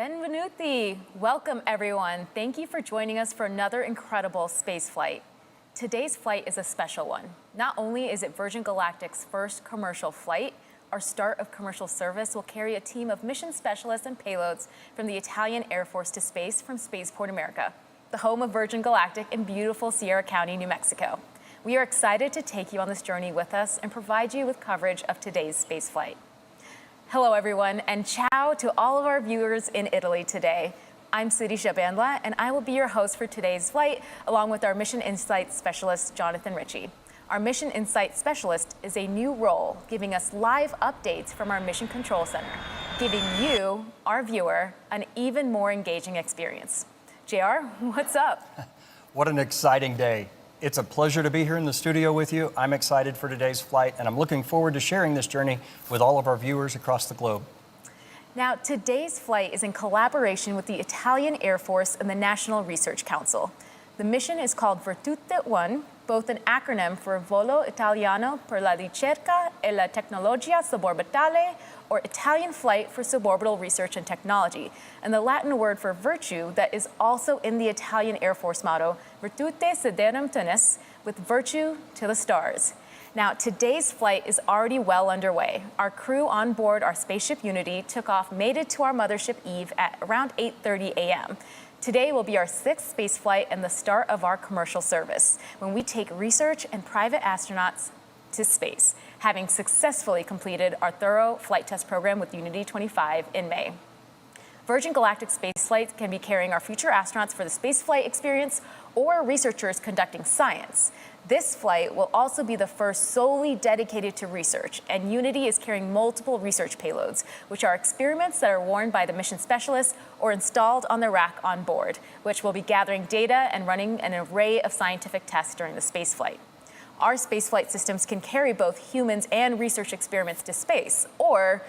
Benvenuti! Welcome everyone. Thank you for joining us for another incredible space flight. Today's flight is a special one. Not only is it Virgin Galactic's first commercial flight, our start of commercial service will carry a team of mission specialists and payloads from the Italian Air Force to space from Spaceport America, the home of Virgin Galactic in beautiful Sierra County, New Mexico. We are excited to take you on this journey with us and provide you with coverage of today's space flight. Hello everyone, and ciao to all of our viewers in Italy today. I'm Sir Richard Branson, and I will be your host for today's flight, along with our Mission Insight Specialist, Jonathan Ritchie. Our Mission Insight Specialist is a new role, giving us live updates from our Mission Control Center, giving you, our viewer, an even more engaging experience. JR, what's up? What an exciting day. It's a pleasure to be here in the studio with you. I'm excited for today's flight, and I'm looking forward to sharing this journey with all of our viewers across the globe. Now, today's flight is in collaboration with the Italian Air Force and the National Research Council. The mission is called Virtute 1, both an acronym for Volo Italiano per la Ricerca e la Tecnologia Suborbitale, or Italian Flight for Suborbital Research and Technology, and the Latin word for virtue that is also in the Italian Air Force motto, Virtute Siderum Tenis, with virtue to the stars. Now, today's flight is already well underway. Our crew on board our spaceship Unity took off, mated to our mothership Eve at around 8:30 a.m. Today will be our 6th space flight and the start of our commercial service, when we take research and private astronauts to space, having successfully completed our thorough flight test program with Unity 25 in May. Virgin Galactic space flights can be carrying our future astronauts for the space flight experience or researchers conducting science. This flight will also be the first solely dedicated to research, and Unity is carrying multiple research payloads, which are experiments that are worn by the mission specialists or installed on the rack on board, which will be gathering data and running an array of scientific tests during the space flight. Our spaceflight systems can carry both humans and research experiments to space, or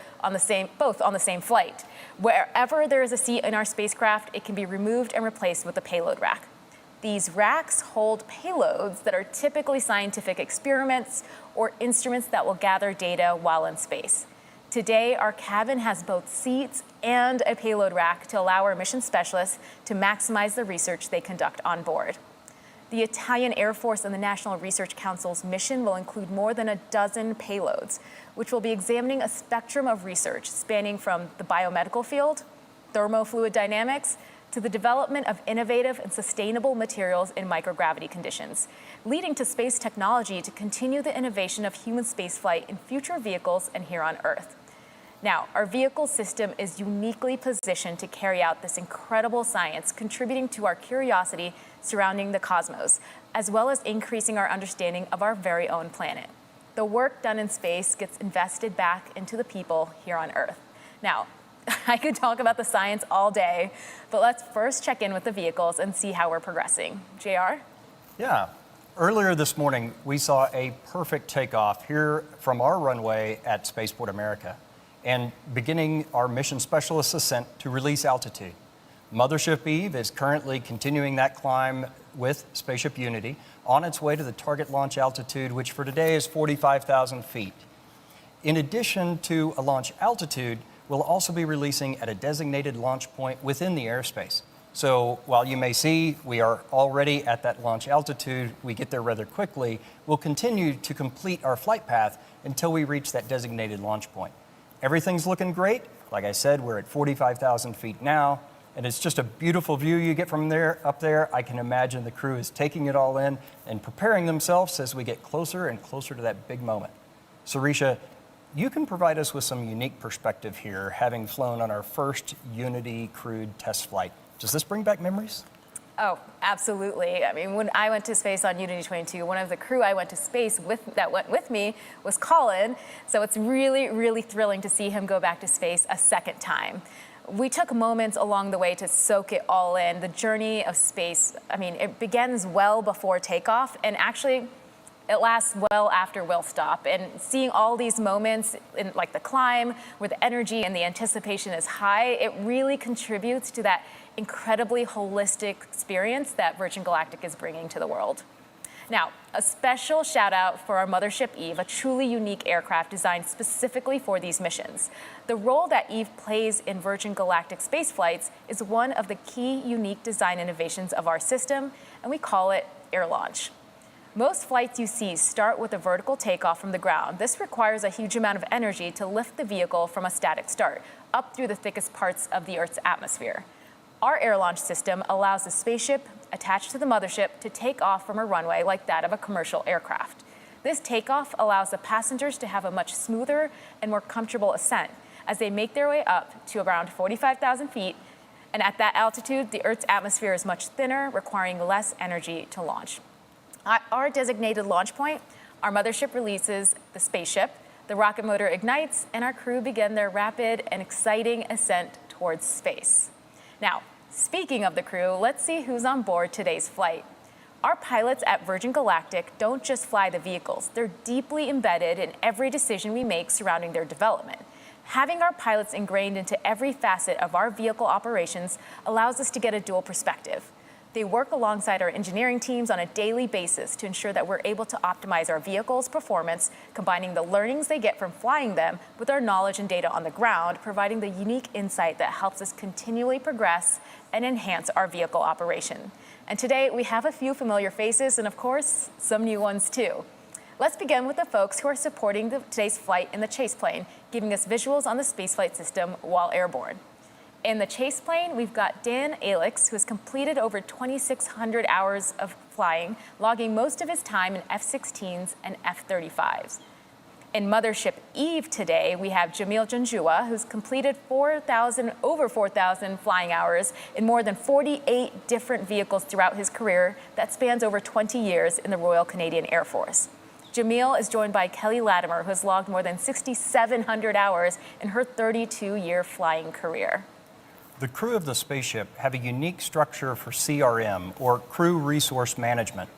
both on the same flight. Wherever there is a seat in our spacecraft, it can be removed and replaced with a payload rack. These racks hold payloads that are typically scientific experiments or instruments that will gather data while in space. Today, our cabin has both seats and a payload rack to allow our mission specialists to maximize the research they conduct on board. The Italian Air Force and the National Research Council's mission will include more than a dozen payloads, which will be examining a spectrum of research spanning from the biomedical field, thermofluid dynamics, to the development of innovative and sustainable materials in microgravity conditions, leading to space technology to continue the innovation of human spaceflight in future vehicles and here on Earth. Now, our vehicle system is uniquely positioned to carry out this incredible science, contributing to our curiosity surrounding the cosmos, as well as increasing our understanding of our very own planet. The work done in space gets invested back into the people here on Earth. Now, I could talk about the science all day, but let's first check in with the vehicles and see how we're progressing. JR? Yeah. Earlier this morning, we saw a perfect takeoff here from our runway at Spaceport America, and beginning our mission specialist ascent to release altitude. Mothership Eve is currently continuing that climb with Spaceship Unity on its way to the target launch altitude, which for today is 45,000 feet. In addition to a launch altitude, we'll also be releasing at a designated launch point within the airspace. So while you may see we are already at that launch altitude, we get there rather quickly, we'll continue to complete our flight path until we reach that designated launch point. Everything's looking great. Like I said, we're at 45,000 feet now, and it's just a beautiful view you get from there up there. I can imagine the crew is taking it all in and preparing themselves as we get closer and closer to that big moment. Sarisha, you can provide us with some unique perspective here, having flown on our first Unity crewed test flight. Does this bring back memories? Oh, absolutely. I mean, when I went to space on Unity 22, one of the crew I went to space with that went with me was Colin. So it's really, really thrilling to see him go back to space a second time. We took moments along the way to soak it all in. The journey of space, I mean, it begins well before takeoff, and actually it lasts well after we'll stop. And seeing all these moments in like the climb where the energy and the anticipation is high, it really contributes to that incredibly holistic experience that Virgin Galactic is bringing to the world. Now, A special shout out for our mothership Eve, a truly unique aircraft designed specifically for these missions. The role that Eve plays in Virgin Galactic space flights is one of the key unique design innovations of our system, and we call it air launch. Most flights you see start with a vertical takeoff from the ground. This requires a huge amount of energy to lift the vehicle from a static start up through the thickest parts of the Earth's atmosphere. Our air launch system allows the spaceship attached to the mothership to take off from a runway like that of a commercial aircraft. This takeoff allows the passengers to have a much smoother and more comfortable ascent as they make their way up to around 45,000 feet. And at that altitude, the Earth's atmosphere is much thinner, requiring less energy to launch. At our designated launch point, our mothership releases the spaceship, the rocket motor ignites, and our crew begin their rapid and exciting ascent towards space. Now, speaking of the crew, let's see who's on board today's flight. Our pilots at Virgin Galactic don't just fly the vehicles, they're deeply embedded in every decision we make surrounding their development. Having our pilots ingrained into every facet of our vehicle operations allows us to get a dual perspective. They work alongside our engineering teams on a daily basis to ensure that we're able to optimize our vehicles' performance, combining the learnings they get from flying them with our knowledge and data on the ground, providing the unique insight that helps us continually progress and enhance our vehicle operation. And today, we have a few familiar faces and, of course, some new ones too. Let's begin with the folks who are supporting today's flight in the chase plane, giving us visuals on the spaceflight system while airborne. In the chase plane, we've got Dan Alex, who has completed over 2,600 hours of flying, logging most of his time in F-16s and F-35s. In Mothership Eve today, we have Jamil Janjua, who's completed over 4,000 flying hours in more than 48 different vehicles throughout his career that spans over 20 years in the Royal Canadian Air Force. Jamil is joined by Kelly Latimer, who has logged more than 6,700 hours in her 32-year flying career. The crew of the spaceship have a unique structure for CRM, or Crew Resource Management.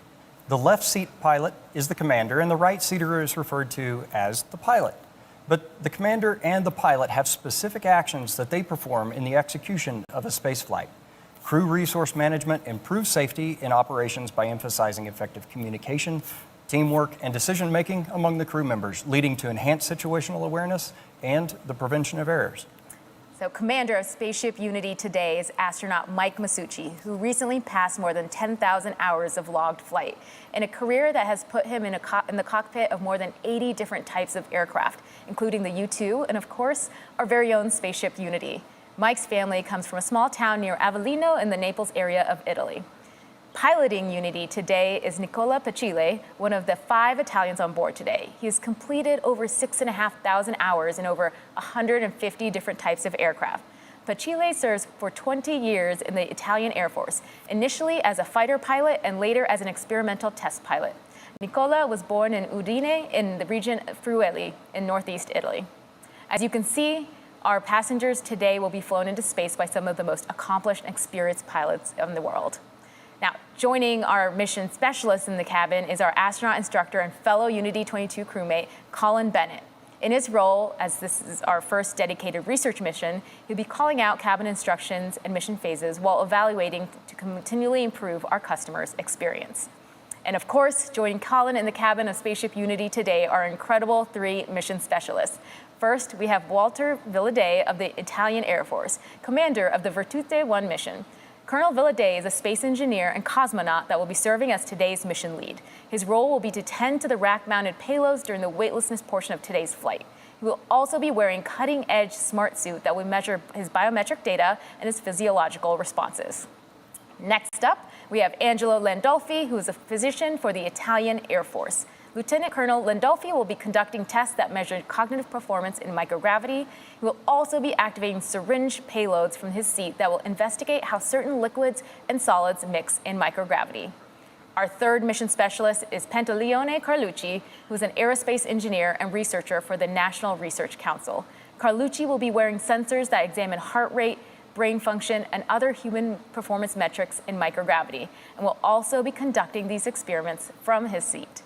The left seat pilot is the commander, and the right seater is referred to as the pilot. But the commander and the pilot have specific actions that they perform in the execution of a spaceflight. Crew Resource Management improves safety in operations by emphasizing effective communication, teamwork, and decision-making among the crew members, leading to enhanced situational awareness and the prevention of errors. So Commander of Spaceship Unity today is astronaut Mike Masucci, who recently passed more than 10,000 hours of logged flight in a career that has put him in the cockpit of more than 80 different types of aircraft, including the U-2 and, of course, our very own Spaceship Unity. Mike's family comes from a small town near Avellino in the Naples area of Italy. Piloting Unity today is Nicola Pacile, one of the 5 Italians on board today. He has completed over 6,500 hours in over 150 different types of aircraft. Pacile serves for 20 years in the Italian Air Force, initially as a fighter pilot and later as an experimental test pilot. Nicola was born in Udine in the region of Friuli in northeast Italy. As you can see, our passengers today will be flown into space by some of the most accomplished and experienced pilots in the world. Now, joining our mission specialist in the cabin is our astronaut instructor and fellow Unity 22 crewmate, Colin Bennett. In his role, as this is our first dedicated research mission, he'll be calling out cabin instructions and mission phases while evaluating to continually improve our customers' experience. And of course, joining Colin in the cabin of Spaceship Unity today are incredible 3 mission specialists. First, we have Walter Villadei of the Italian Air Force, commander of the Virtute 1 mission. Colonel Villadei is a space engineer and cosmonaut that will be serving as today's mission lead. His role will be to tend to the rack-mounted payloads during the weightlessness portion of today's flight. He will also be wearing cutting-edge smart suit that will measure his biometric data and his physiological responses. Next up, we have Angelo Landolfi, who is a physician for the Italian Air Force. Lieutenant Colonel Landolfi will be conducting tests that measure cognitive performance in microgravity. He will also be activating syringe payloads from his seat that will investigate how certain liquids and solids mix in microgravity. Our third mission specialist is Pantaleone Carlucci, who is an aerospace engineer and researcher for the National Research Council. Carlucci will be wearing sensors that examine heart rate, brain function, and other human performance metrics in microgravity, and will also be conducting these experiments from his seat.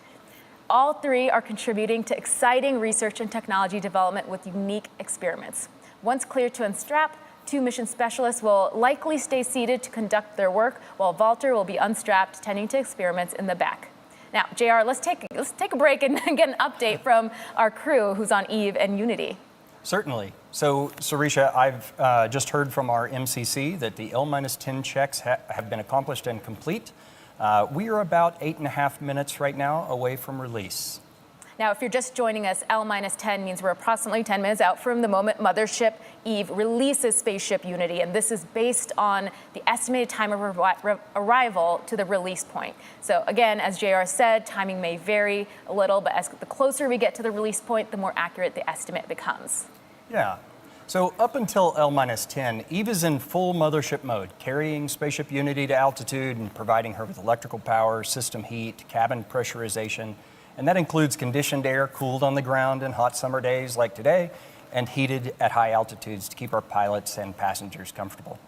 All 3 are contributing to exciting research and technology development with unique experiments. Once cleared to unstrap, 2 mission specialists will likely stay seated to conduct their work, while Walter will be unstrapped, tending to experiments in the back. Now, JR, let's take a break and get an update from our crew who's on Eve and Unity. Certainly. So, Sarisha, I've just heard from our MCC that the L-10 checks have been accomplished and complete. We are about 8.5 minutes right now away from release. Now, if you're just joining us, L-10 means we're approximately 10 minutes out from the moment Mothership Eve releases spaceship Unity, and this is based on the estimated time of arrival to the release point. So again, as JR said, timing may vary a little, but as the closer we get to the release point, the more accurate the estimate becomes. Yeah. So up until L-10, Eve is in full mothership mode, carrying spaceship Unity to altitude and providing her with electrical power, system heat, cabin pressurization. And that includes conditioned air cooled on the ground in hot summer days like today and heated at high altitudes to keep our pilots and passengers comfortable.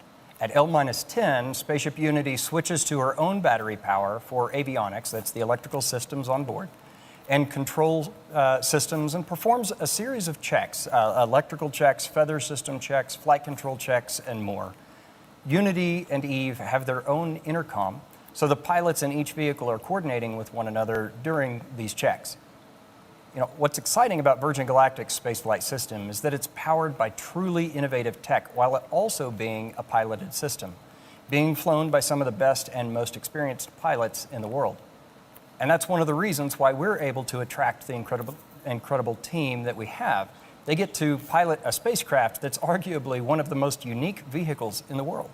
At L-10, Spaceship Unity switches to her own battery power for avionics, that's the electrical systems on board, and control systems, and performs a series of checks, electrical checks, feather system checks, flight control checks, and more. Unity and Eve have their own intercom, so the pilots in each vehicle are coordinating with one another during these checks. You know, what's exciting about Virgin Galactic's spaceflight system is that it's powered by truly innovative tech while it also being a piloted system, being flown by some of the best and most experienced pilots in the world. And that's one of the reasons why we're able to attract the incredible team that we have. They get to pilot a spacecraft that's arguably one of the most unique vehicles in the world.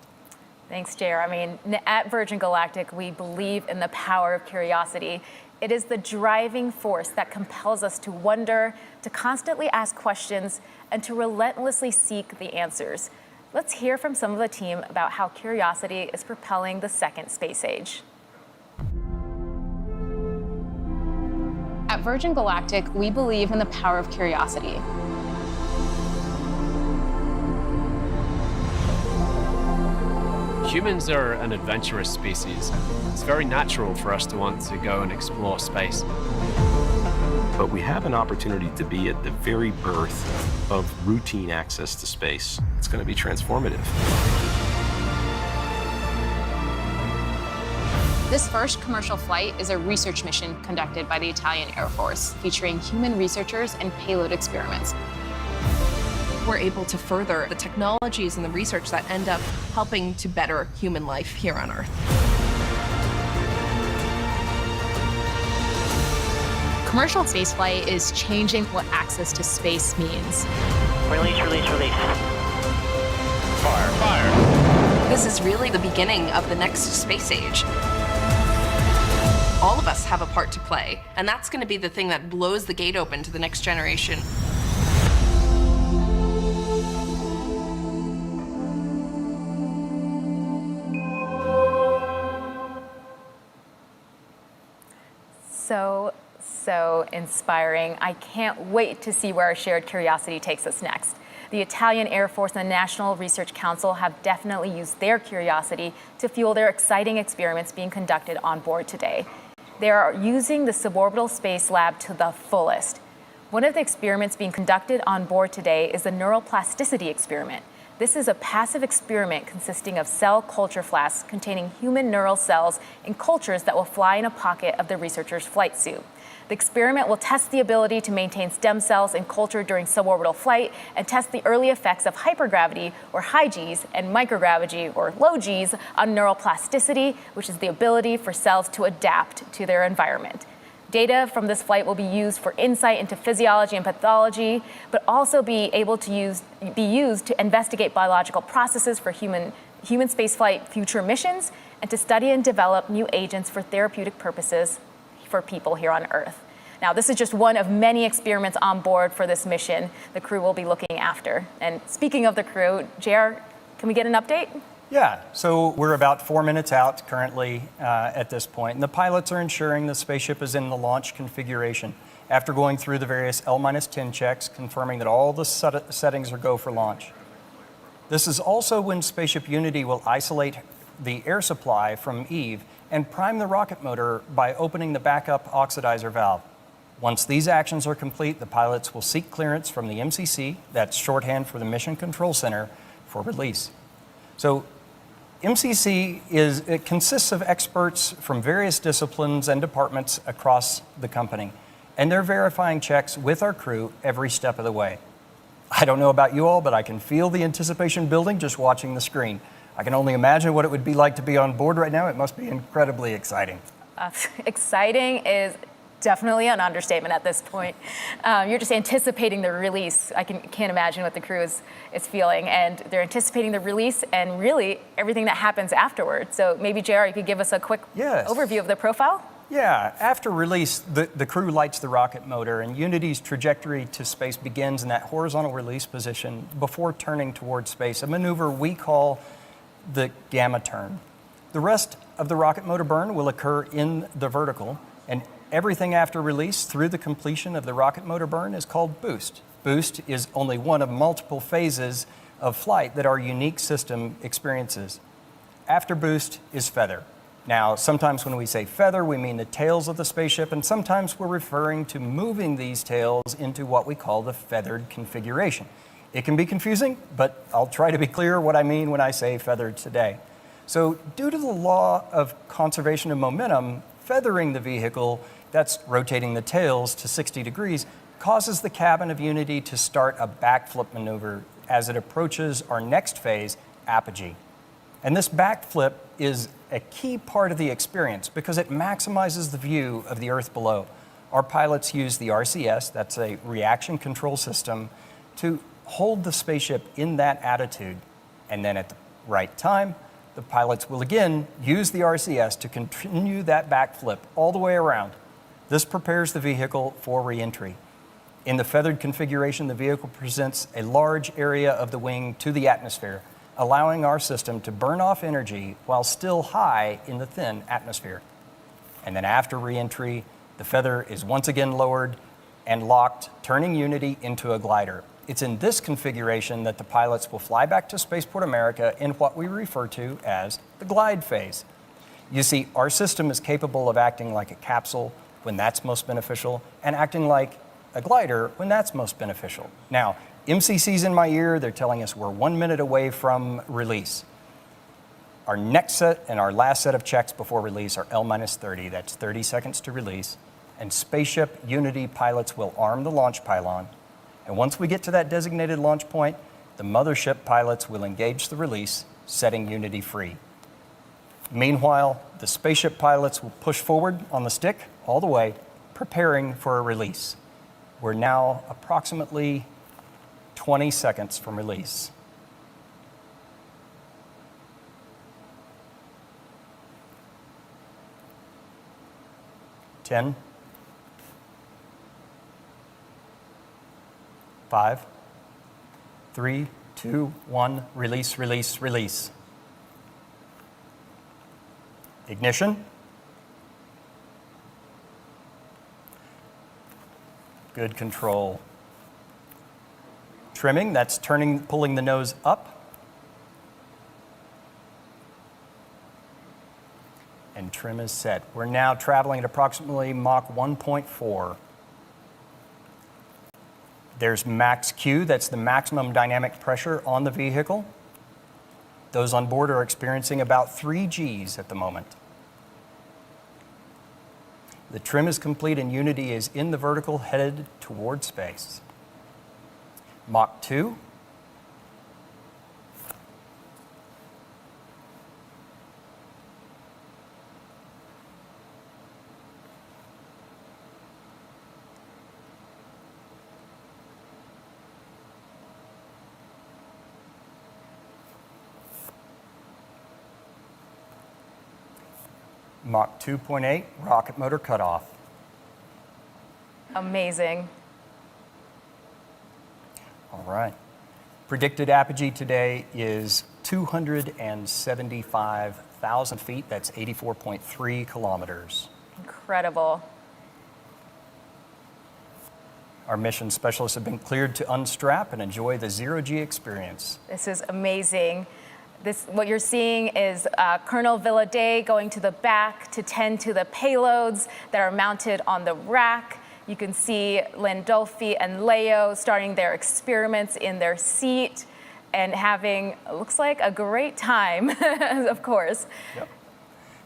Thanks, JR. I mean, at Virgin Galactic, we believe in the power of curiosity. It is the driving force that compels us to wonder, to constantly ask questions, and to relentlessly seek the answers. Let's hear from some of the team about how curiosity is propelling the second space age. At Virgin Galactic, we believe in the power of curiosity. Humans are an adventurous species. It's very natural for us to want to go and explore space. But we have an opportunity to be at the very birth of routine access to space. It's going to be transformative. This first commercial flight is a research mission conducted by the Italian Air Force, featuring human researchers and payload experiments. We're able to further the technologies and the research that end up helping to better human life here on Earth. Commercial spaceflight is changing what access to space means. Release, release, release. Fire, fire. This is really the beginning of the next space age. All of us have a part to play, and that's going to be the thing that blows the gate open to the next generation. So inspiring. I can't wait to see where our shared curiosity takes us next. The Italian Air Force and the National Research Council have definitely used their curiosity to fuel their exciting experiments being conducted on board today. They are using the suborbital space lab to the fullest. One of the experiments being conducted on board today is the neuroplasticity experiment. This is a passive experiment consisting of cell culture flasks containing human neural cells in cultures that will fly in a pocket of the researcher's flight suit. The experiment will test the ability to maintain stem cells in culture during suborbital flight and test the early effects of hypergravity, or high G's, and microgravity, or low G's, on neuroplasticity, which is the ability for cells to adapt to their environment. Data from this flight will be used for insight into physiology and pathology, but also be used to investigate biological processes for human spaceflight future missions, and to study and develop new agents for therapeutic purposes for people here on Earth. Now, this is just one of many experiments on board for this mission the crew will be looking after. And speaking of the crew, JR, can we get an update? Yeah, so we're about 4 minutes out currently at this point, and the pilots are ensuring the spaceship is in the launch configuration after going through the various L-10 checks, confirming that all the settings are go for launch. This is also when Spaceship Unity will isolate the air supply from Eve and prime the rocket motor by opening the backup oxidizer valve. Once these actions are complete, the pilots will seek clearance from the MCC, that's shorthand for the Mission Control Center, for release. So MCC it consists of experts from various disciplines and departments across the company, and they're verifying checks with our crew every step of the way. I don't know about you all, but I can feel the anticipation building just watching the screen. I can only imagine what it would be like to be on board right now. It must be incredibly exciting. Exciting is definitely an understatement at this point. You're just anticipating the release. I can't imagine what the crew is feeling, and they're anticipating the release and really everything that happens afterwards. So maybe, JR, you could give us a quick overview of the profile? Yeah, after release, the crew lights the rocket motor, and Unity's trajectory to space begins in that horizontal release position before turning towards space, a maneuver we call the gamma turn. The rest of the rocket motor burn will occur in the vertical, and everything after release through the completion of the rocket motor burn is called boost. Boost is only one of multiple phases of flight that our unique system experiences. After boost is feather. Now, sometimes when we say feather, we mean the tails of the spaceship, and sometimes we're referring to moving these tails into what we call the feathered configuration. It can be confusing, but I'll try to be clear what I mean when I say feathered today. So, due to the law of conservation of momentum, feathering the vehicle, that's rotating the tails to 60 degrees, causes the cabin of Unity to start a backflip maneuver as it approaches our next phase, apogee. And this backflip is a key part of the experience because it maximizes the view of the Earth below. Our pilots use the RCS, that's a reaction control system, to hold the spaceship in that attitude. And then at the right time, the pilots will again use the RCS to continue that backflip all the way around. This prepares the vehicle for re-entry. In the feathered configuration, the vehicle presents a large area of the wing to the atmosphere, allowing our system to burn off energy while still high in the thin atmosphere. And then after re-entry, the feather is once again lowered and locked, turning Unity into a glider. It's in this configuration that the pilots will fly back to Spaceport America in what we refer to as the glide phase. You see, our system is capable of acting like a capsule when that's most beneficial, and acting like a glider when that's most beneficial. Now, MCC's in my ear, they're telling us we're 1 minute away from release. Our next set and our last set of checks before release are L-30, that's 30 seconds to release, and Spaceship Unity pilots will arm the launch pylon. And once we get to that designated launch point, the mothership pilots will engage the release, setting Unity free. Meanwhile, the spaceship pilots will push forward on the stick all the way, preparing for a release. We're now approximately 20 seconds from release. Ten, 5, 3, 2, 1, release, release, release. Ignition. Good control. Trimming, that's pulling the nose up. And trim is set. We're now traveling at approximately Mach 1.4. There's max Q, that's the maximum dynamic pressure on the vehicle. Those on board are experiencing about 3 Gs at the moment. The trim is complete and Unity is in the vertical headed toward space. Mach 2. Mach 2.8, rocket motor cutoff. Amazing. All right. Predicted apogee today is 275,000 feet. That's 84.3 kilometers. Incredible. Our mission specialists have been cleared to unstrap and enjoy the zero-G experience. This is amazing. What you're seeing is Colonel Villaday going to the back to tend to the payloads that are mounted on the rack. You can see Landolfi and Leo starting their experiments in their seat. and having, looks like, a great time, of course. Yep.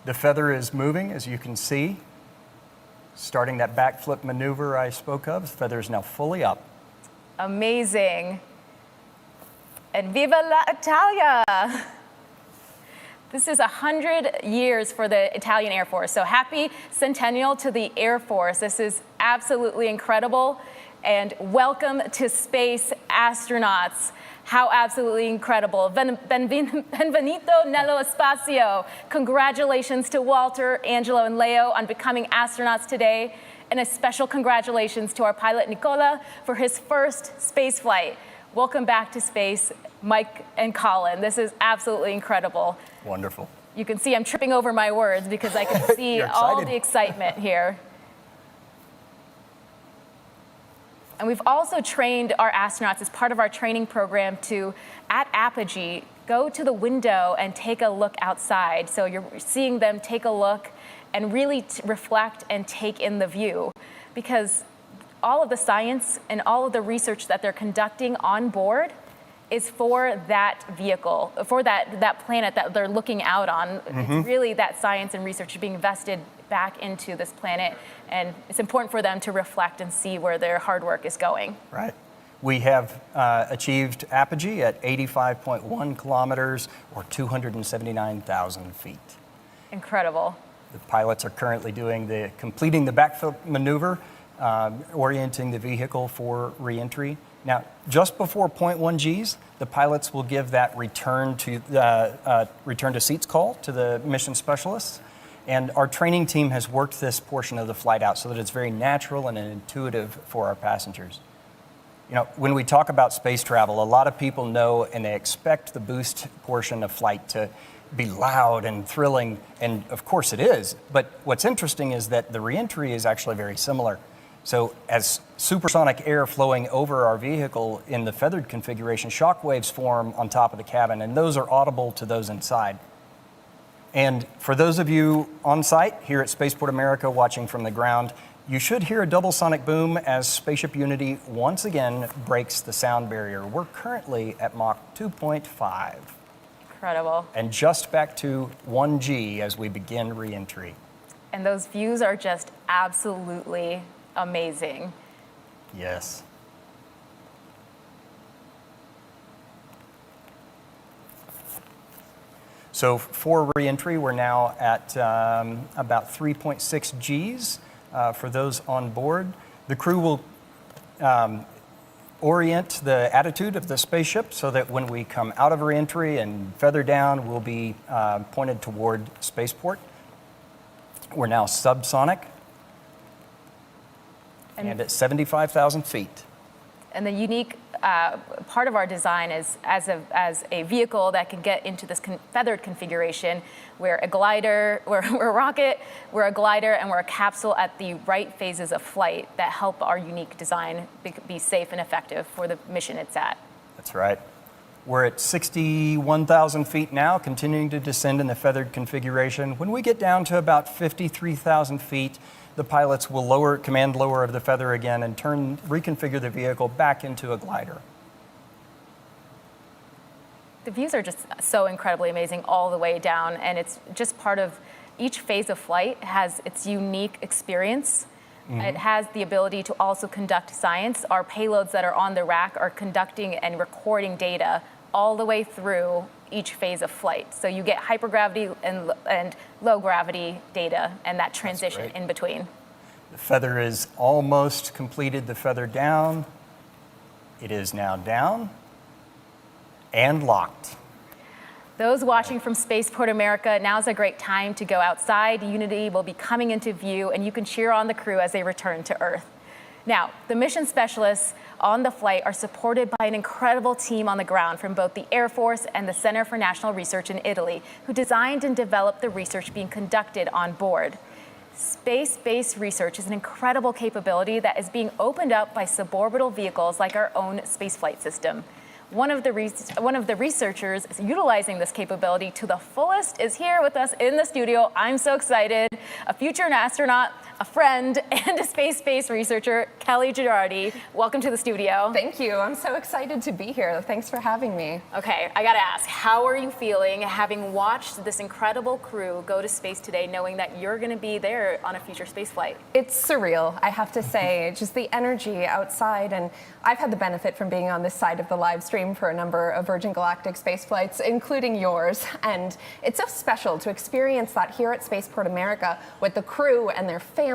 The feather is moving, as you can see. Starting that backflip maneuver I spoke of, the feather is now fully up. Amazing. And viva la Italia! This is 100 years for the Italian Air Force. So happy centennial to the Air Force. This is absolutely incredible. And welcome to space, astronauts. How absolutely incredible. Benvenuto nello spazio. Congratulations to Walter, Angelo, and Leo on becoming astronauts today. And a special congratulations to our pilot, Nicola, for his first space flight. Welcome back to space, Mike and Colin. This is absolutely incredible. Wonderful. You can see I'm tripping over my words because I can see all the excitement here. And we've also trained our astronauts as part of our training program to, at apogee, go to the window and take a look outside. So you're seeing them take a look and really reflect and take in the view. Because all of the science and all of the research that they're conducting on board is for that vehicle, for that planet that they're looking out on. It's really that science and research being invested back into this planet, and it's important for them to reflect and see where their hard work is going. Right. We have achieved apogee at 85.1 kilometers, or 279,000 feet. Incredible. The pilots are currently completing the backflip maneuver, orienting the vehicle for reentry. Now, just before 0.1 Gs, the pilots will give that return to seats call to the mission specialists. And our training team has worked this portion of the flight out so that it's very natural and intuitive for our passengers. You know, when we talk about space travel, a lot of people know and they expect the boost portion of flight to be loud and thrilling, and of course it is. But what's interesting is that the reentry is actually very similar. So as supersonic air flowing over our vehicle in the feathered configuration, shock waves form on top of the cabin, and those are audible to those inside. And for those of you on site here at Spaceport America watching from the ground, you should hear a double sonic boom as Spaceship Unity once again breaks the sound barrier. We're currently at Mach 2.5. Incredible. And just back to 1G as we begin re-entry. And those views are just absolutely amazing. Yes. So for re-entry, we're now at about 3.6 Gs for those on board. The crew will orient the attitude of the spaceship so that when we come out of re-entry and feather down, we'll be pointed toward spaceport. We're now subsonic and at 75,000 feet. And the unique part of our design is as a vehicle that can get into this feathered configuration. We're a glider, we're a rocket, we're a glider, and we're a capsule at the right phases of flight that help our unique design be safe and effective for the mission it's at. That's right. We're at 61,000 feet now, continuing to descend in the feathered configuration. When we get down to about 53,000 feet, the pilots will command lower of the feather again and reconfigure the vehicle back into a glider. The views are just so incredibly amazing all the way down, and it's just part of each phase of flight has its unique experience. It has the ability to also conduct science. Our payloads that are on the rack are conducting and recording data all the way through each phase of flight. So you get hypergravity and low gravity data and that transition in between. The feather is almost completed, the feather down. It is now down and locked. Those watching from Spaceport America, now's a great time to go outside. Unity will be coming into view and you can cheer on the crew as they return to Earth. Now, the mission specialists on the flight are supported by an incredible team on the ground from both the Air Force and the Center for National Research in Italy, who designed and developed the research being conducted on board. Space-based research is an incredible capability that is being opened up by suborbital vehicles like our own spaceflight system. One of the researchers utilizing this capability to the fullest is here with us in the studio. I'm so excited. A future astronaut, a friend, and a space-based researcher, Kelly Girardi. Welcome to the studio. Thank you. I'm so excited to be here. Thanks for having me. Okay, I gotta ask, how are you feeling having watched this incredible crew go to space today, knowing that you're gonna be there on a future space flight? It's surreal, I have to say, just the energy outside. And I've had the benefit from being on this side of the live stream for a number of Virgin Galactic space flights, including yours. And it's so special to experience that here at Spaceport America with the crew and their families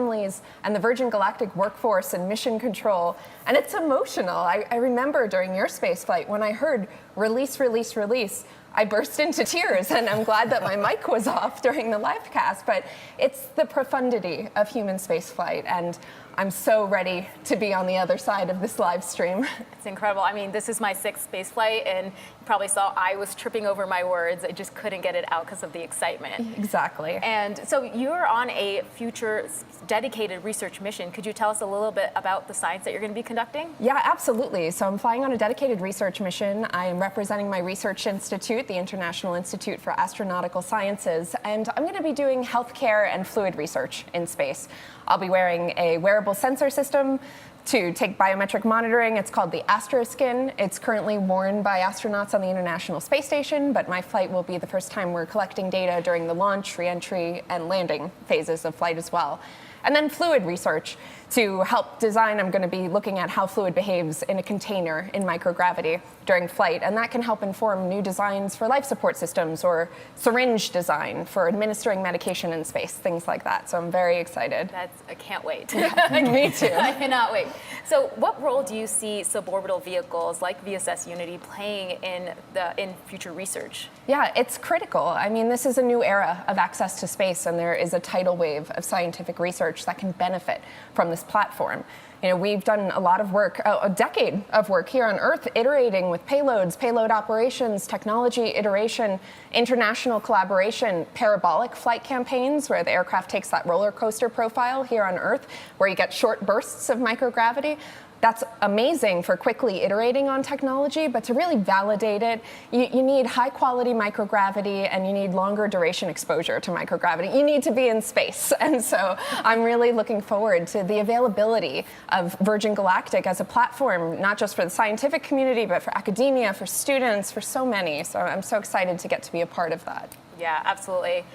and the Virgin Galactic workforce and mission control. And it's emotional. I remember during your space flight when I heard release, release, release, I burst into tears, and I'm glad that my mic was off during the live cast. But it's the profundity of human spaceflight, and I'm so ready to be on the other side of this live stream. It's incredible. I mean, this is my 6th space flight, and you probably saw I was tripping over my words. I just couldn't get it out because of the excitement. Exactly. And so you're on a future dedicated research mission. Could you tell us a little bit about the science that you're going to be conducting? Yeah, absolutely. So I'm flying on a dedicated research mission. I am representing my research institute, the International Institute for Astronautical Sciences, and I'm going to be doing healthcare and fluid research in space. I'll be wearing a wearable sensor system to take biometric monitoring. It's called the Astroskin. It's currently worn by astronauts on the International Space Station, but my flight will be the first time we're collecting data during the launch, re-entry, and landing phases of flight as well. And then fluid research. To help design, I'm going to be looking at how fluid behaves in a container in microgravity during flight, and that can help inform new designs for life support systems or syringe design for administering medication in space, things like that. So I'm very excited. I can't wait. Me too. I cannot wait. So what role do you see suborbital vehicles like VSS Unity playing in future research? Yeah, it's critical. I mean, this is a new era of access to space, and there is a tidal wave of scientific research that can benefit from this platform. You know, we've done a lot of work, a decade of work here on Earth, iterating with payloads, payload operations, technology iteration, international collaboration, parabolic flight campaigns where the aircraft takes that roller coaster profile here on Earth, where you get short bursts of microgravity. That's amazing for quickly iterating on technology, but to really validate it, you need high quality microgravity and you need longer duration exposure to microgravity. You need to be in space. And so I'm really looking forward to the availability of Virgin Galactic as a platform, not just for the scientific community, but for academia, for students, for so many. So I'm so excited to get to be a part of that. Yeah, absolutely.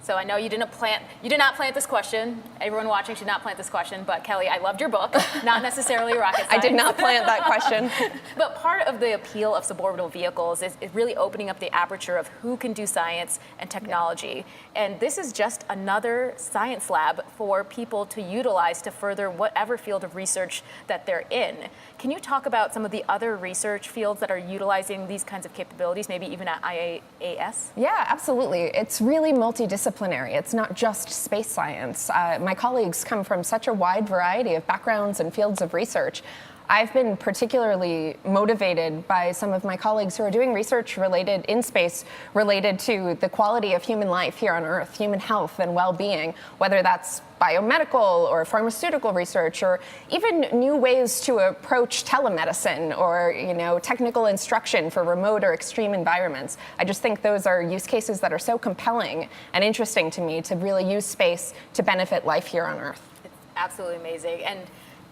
So I know you did not plant this question. Everyone watching should not plant this question, but Kelly, I loved your book, not necessarily rocket science. I did not plant that question. But part of the appeal of suborbital vehicles is really opening up the aperture of who can do science and technology. And this is just another science lab for people to utilize to further whatever field of research that they're in. Can you talk about some of the other research fields that are utilizing these kinds of capabilities, maybe even at IAS? Yeah, absolutely. It's really multidisciplinary. It's not just space science. My colleagues come from such a wide variety of backgrounds and fields of research. I've been particularly motivated by some of my colleagues who are doing research related in space, related to the quality of human life here on Earth, human health and well-being, whether that's biomedical or pharmaceutical research, or even new ways to approach telemedicine or, technical instruction for remote or extreme environments. I just think those are use cases that are so compelling and interesting to me to really use space to benefit life here on Earth. It's absolutely amazing. And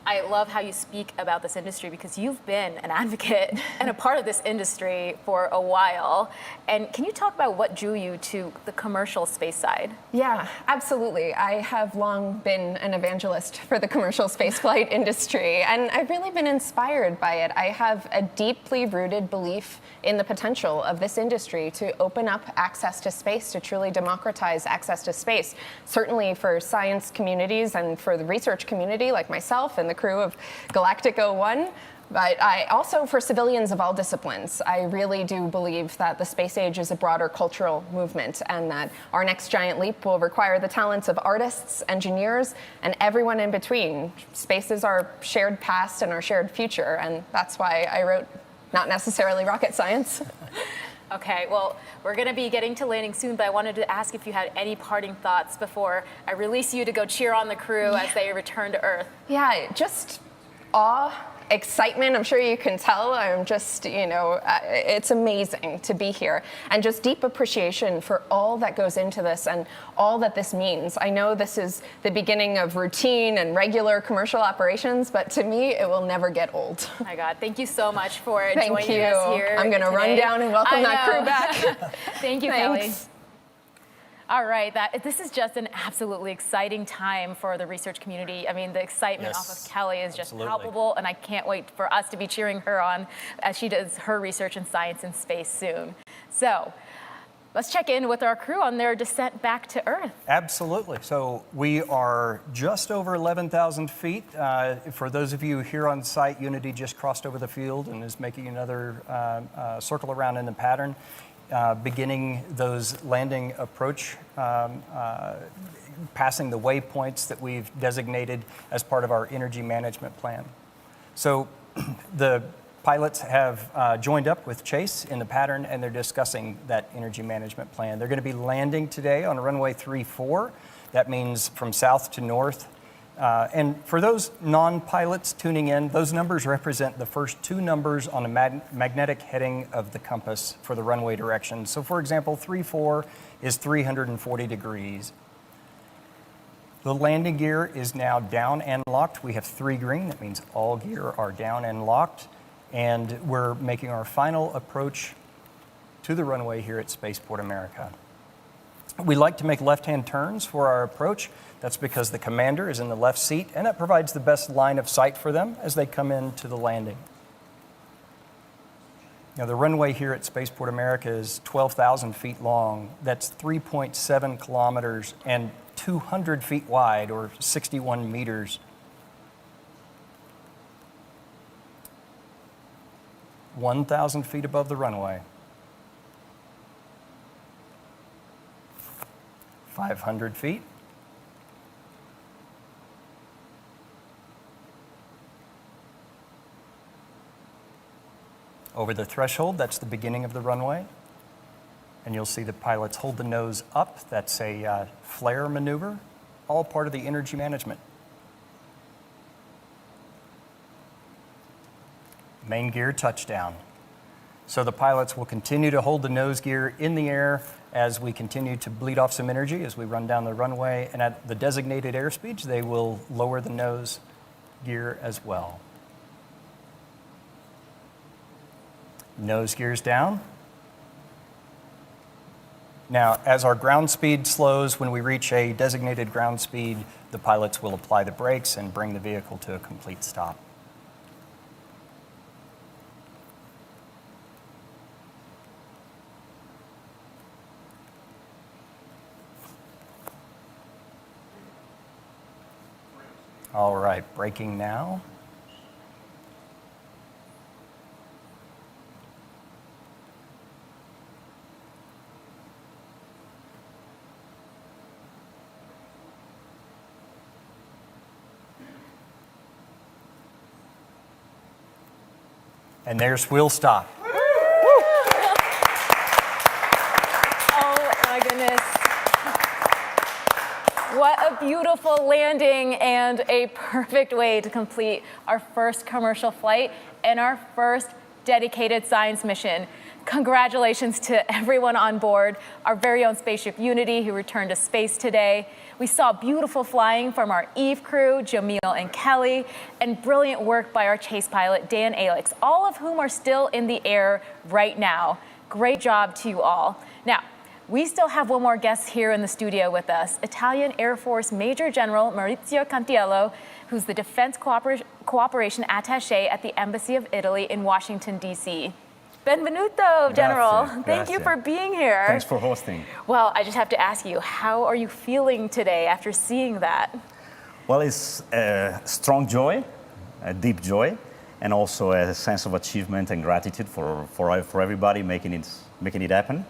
I love how you speak about this industry because you've been an advocate and a part of this industry for a while. And can you talk about what drew you to the commercial space side? Yeah, absolutely. I have long been an evangelist for the commercial spaceflight industry, and I've really been inspired by it. I have a deeply rooted belief in the potential of this industry to open up access to space, to truly democratize access to space, certainly for science communities and for the research community like myself and the crew of Galactic 01. But also for civilians of all disciplines. I really do believe that the space age is a broader cultural movement and that our next giant leap will require the talents of artists, engineers, and everyone in between. Space is our shared past and our shared future, and that's why I wrote not necessarily rocket science. Okay, well, we're going to be getting to landing soon, but I wanted to ask if you had any parting thoughts before I release you to go cheer on the crew as they return to Earth. Yeah, just awe excitement. I'm sure you can tell. I'm just, it's amazing to be here. And just deep appreciation for all that goes into this and all that this means. I know this is the beginning of routine and regular commercial operations, but to me, it will never get old. Oh my God, thank you so much for Thank joining you. us here. I'm going to run down and welcome that crew back. Thank you, Thanks. Kelly. All right, this is just an absolutely exciting time for the research community. I mean, the excitement off of Kelly is just palpable, and I can't wait for us to be cheering her on as she does her research in science and space soon. So let's check in with our crew on their descent back to Earth. Absolutely. So we are just over 11,000 feet. For those of you here on site, Unity just crossed over the field and is making another circle around in the pattern. Beginning those landing approach, passing the waypoints that we've designated as part of our energy management plan. So the pilots have joined up with Chase in the pattern, and they're discussing that energy management plan. They're going to be landing today on runway 34. That means from south to north. And for those non-pilots tuning in, those numbers represent the first two numbers on the magnetic heading of the compass for the runway direction. So for example, 34 is 340 degrees. The landing gear is now down and locked. We have 3 green. That means all gear are down and locked. And we're making our final approach to the runway here at Spaceport America. We like to make left-hand turns for our approach. That's because the commander is in the left seat, and that provides the best line of sight for them as they come into the landing. Now, the runway here at Spaceport America is 12,000 feet long. That's 3.7 kilometers and 200 feet wide, or 61 meters. (1,000 feet above the runway. 500 feet. Over the threshold, that's the beginning of the runway. And you'll see the pilots hold the nose up. That's a flare maneuver, all part of the energy management. Main gear touchdown. So the pilots will continue to hold the nose gear in the air as we continue to bleed off some energy as we run down the runway. And at the designated airspeeds, they will lower the nose gear as well. Nose gears down. Now, as our ground speed slows, when we reach a designated ground speed, the pilots will apply the brakes and bring the vehicle to a complete stop. All right, braking now. And there's wheel stop. Oh my goodness. What a beautiful landing and a perfect way to complete our first commercial flight and our first dedicated science mission. Congratulations to everyone on board, our very own spaceship Unity, who returned to space today. We saw beautiful flying from our Eve crew, Jamil and Kelly, and brilliant work by our chase pilot, Dan Alex, all of whom are still in the air right now. Great job to you all. Now, we still have one more guest here in the studio with us, Italian Air Force Major General Maurizio Cantiello, who's the Defense Cooperation Attaché at the Embassy of Italy in Washington, D.C. Benvenuto, General. Thank you for being here. Thanks for hosting. Well, I just have to ask you, how are you feeling today after seeing that? Well, it's a strong joy, a deep joy, and also a sense of achievement and gratitude for everybody making it happen.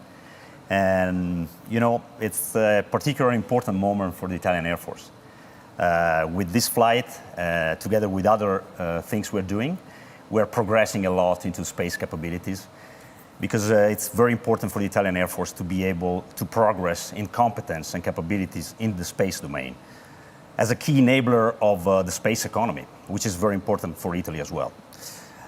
And, you know, it's a particularly important moment for the Italian Air Force. With this flight, together with other things we're doing, we're progressing a lot into space capabilities because it's very important for the Italian Air Force to be able to progress in competence and capabilities in the space domain as a key enabler of the space economy, which is very important for Italy as well.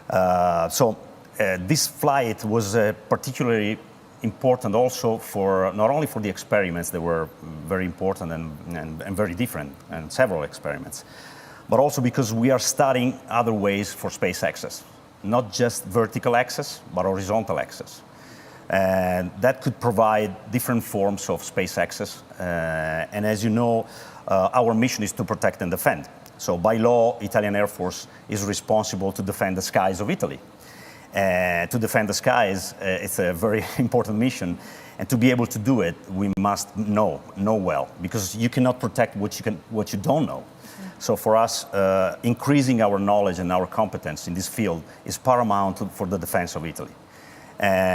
This flight was particularly important also for not only for the experiments that were very important and very different, and several experiments, but also because we are studying other ways for space access, not just vertical access, but horizontal access. And that could provide different forms of space access. And as you know, our mission is to protect and defend. So by law, Italian Air Force is responsible to defend the skies of Italy. To defend the skies, it's a very important mission. And to be able to do it, we must know well, because you cannot protect what you don't know. So for us, increasing our knowledge and our competence in this field is paramount for the defense of Italy.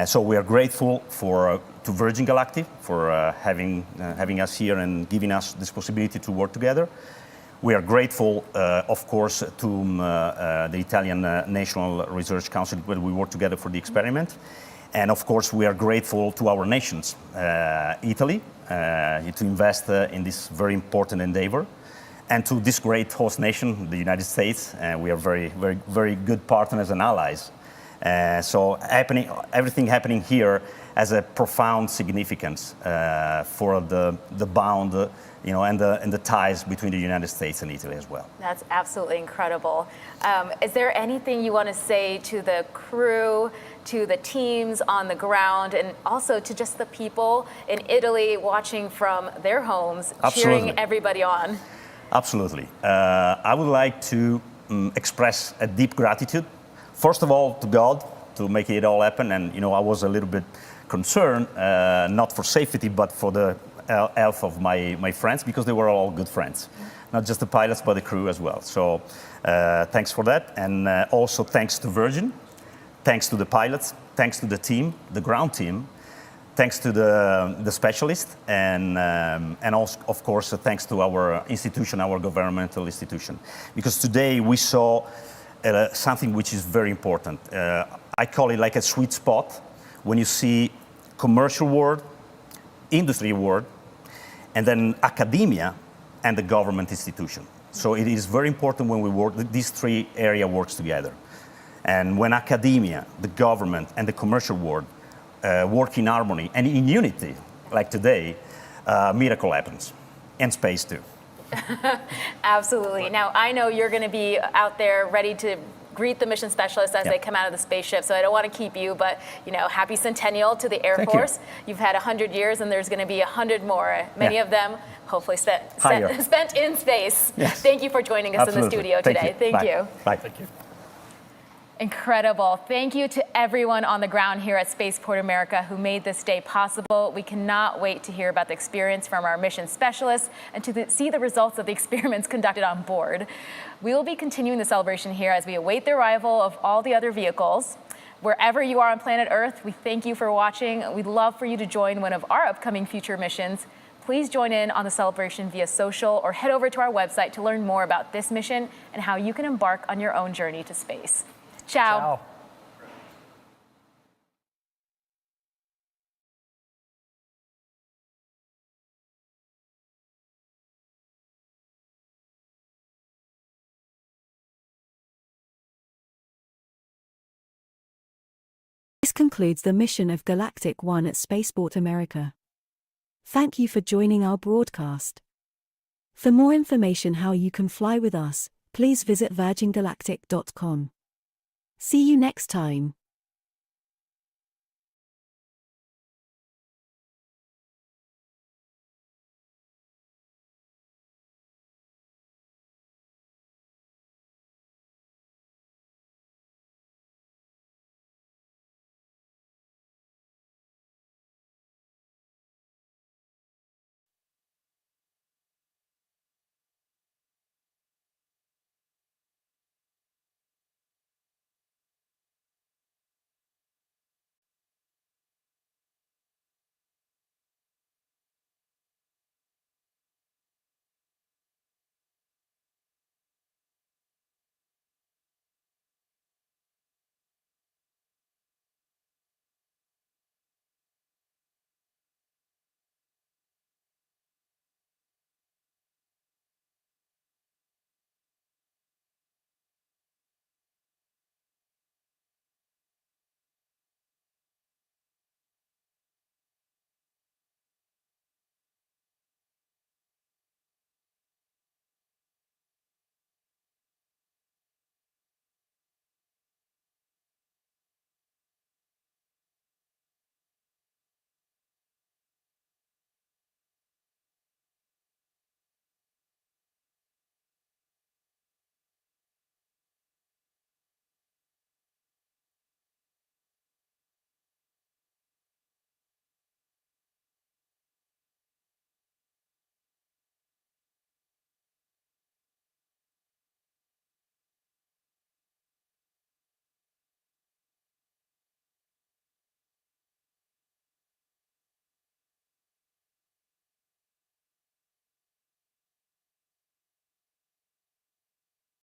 So we are grateful to Virgin Galactic for having us here and giving us this possibility to work together. We are grateful, of course, to the Italian National Research Council, where we work together for the experiment. And of course, we are grateful to our nations, Italy, to invest in this very important endeavor, and to this great host nation, the United States. We are very good partners and allies. Everything happening here has a profound significance for the bond, and the ties between the United States and Italy as well. That's absolutely incredible. Is there anything you want to say to the crew, to the teams on the ground, and also to just the people in Italy watching from their homes, cheering everybody on? Absolutely. I would like to express a deep gratitude. First of all, to God, to make it all happen. And, I was a little bit concerned, not for safety, but for the health of my friends, because they were all good friends. Not just the pilots, but the crew as well. So thanks for that. And also thanks to Virgin, thanks to the pilots, thanks to the team, the ground team, thanks to the specialists, and also, of course, thanks to our institution, our governmental institution. Because today we saw something which is very important. I call it like a sweet spot when you see commercial world, industry world, and then academia and the government institution. So it is very important when we work, these three areas works together. And when academia, the government, and the commercial world work in harmony and in unity, like today, miracle happens. And space too. Absolutely. Now, I know you're going to be out there ready to greet the mission specialists as they come out of the spaceship, so I don't want to keep you, but happy centennial to the Air Force. You've had 100 years, and there's going to be 100 more. Many of them hopefully spent in space. Yes. Thank you for joining us in the studio today. Thank you. Bye. Thank you. Incredible. Thank you to everyone on the ground here at Spaceport America who made this day possible. We cannot wait to hear about the experience from our mission specialists and to see the results of the experiments conducted on board. We will be continuing the celebration here as we await the arrival of all the other vehicles. Wherever you are on planet Earth, we thank you for watching. We'd love for you to join one of our upcoming future missions. Please join in on the celebration via social or head over to our website to learn more about this mission and how you can embark on your own journey to space. Ciao. Ciao. This concludes the mission of Galactic 1 at Spaceport America. Thank you for joining our broadcast. For more information how you can fly with us, please visit virgingalactic.com. See you next time.